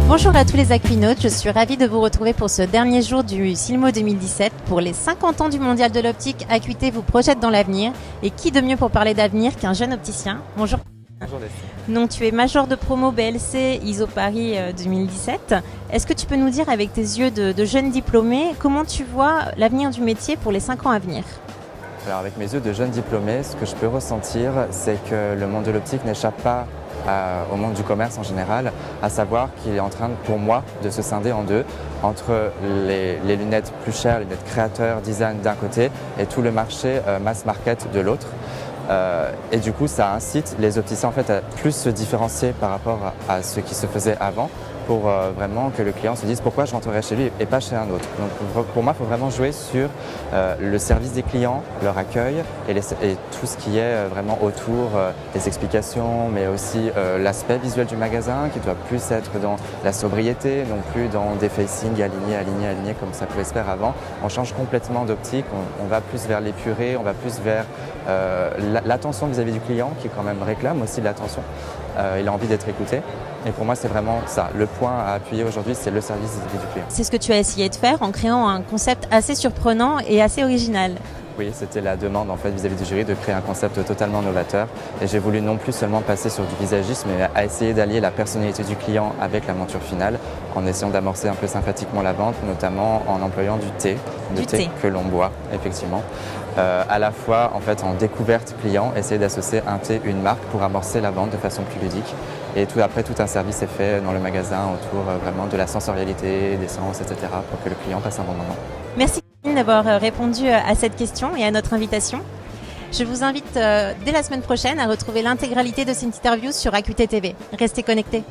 Bonjour à tous les aquinautes, je suis ravie de vous retrouver pour ce dernier jour du Silmo 2017. Pour les 50 ans du Mondial de l'Optique, Acuité vous projette dans l'avenir. Et qui de mieux pour parler d'avenir qu'un jeune opticien? Bonjour. Bonjour Leslie. Donc tu es major de promo BLC ISO Paris 2017. Est-ce que tu peux nous dire avec tes yeux de jeune diplômé, comment tu vois l'avenir du métier pour les 5 ans à venir? Alors avec mes yeux de jeune diplômé, ce que je peux ressentir, c'est que le monde de l'optique n'échappe pas au monde du commerce en général, à savoir qu'il est en train, pour moi, de se scinder en deux, entre les lunettes plus chères, les lunettes créateurs, design d'un côté, et tout le marché mass market de l'autre. Et du coup, ça incite les opticiens en fait, à plus se différencier par rapport à ce qui se faisait avant, pour vraiment que le client se dise pourquoi je rentrerai chez lui et pas chez un autre. Donc pour moi, il faut vraiment jouer sur le service des clients, leur accueil et tout ce qui est vraiment autour des explications, mais aussi l'aspect visuel du magasin qui doit plus être dans la sobriété, non plus dans des facings alignés comme ça pouvait se faire avant. On change complètement d'optique, on va plus vers l'épuré, on va plus vers l'attention vis-à-vis du client qui quand même réclame aussi de l'attention. Il a envie d'être écouté. Et pour moi, c'est vraiment ça. Le point à appuyer aujourd'hui, c'est le service vis-à-vis du client. C'est ce que tu as essayé de faire en créant un concept assez surprenant et assez original. Oui, c'était la demande en fait vis-à-vis du jury de créer un concept totalement novateur. Et j'ai voulu non plus seulement passer sur du visagisme, mais à essayer d'allier la personnalité du client avec la monture finale, en essayant d'amorcer un peu sympathiquement la vente, notamment en employant du thé que l'on boit, effectivement. À la fois en fait en découverte client, essayer d'associer un thé, une marque pour amorcer la vente de façon plus ludique. Et après, tout un service est fait dans le magasin autour vraiment de la sensorialité, des sens, etc. pour que le client passe un bon moment. Merci d'avoir répondu à cette question et à notre invitation. Je vous invite dès la semaine prochaine à retrouver l'intégralité de cette interview sur Acuité TV. Restez connectés.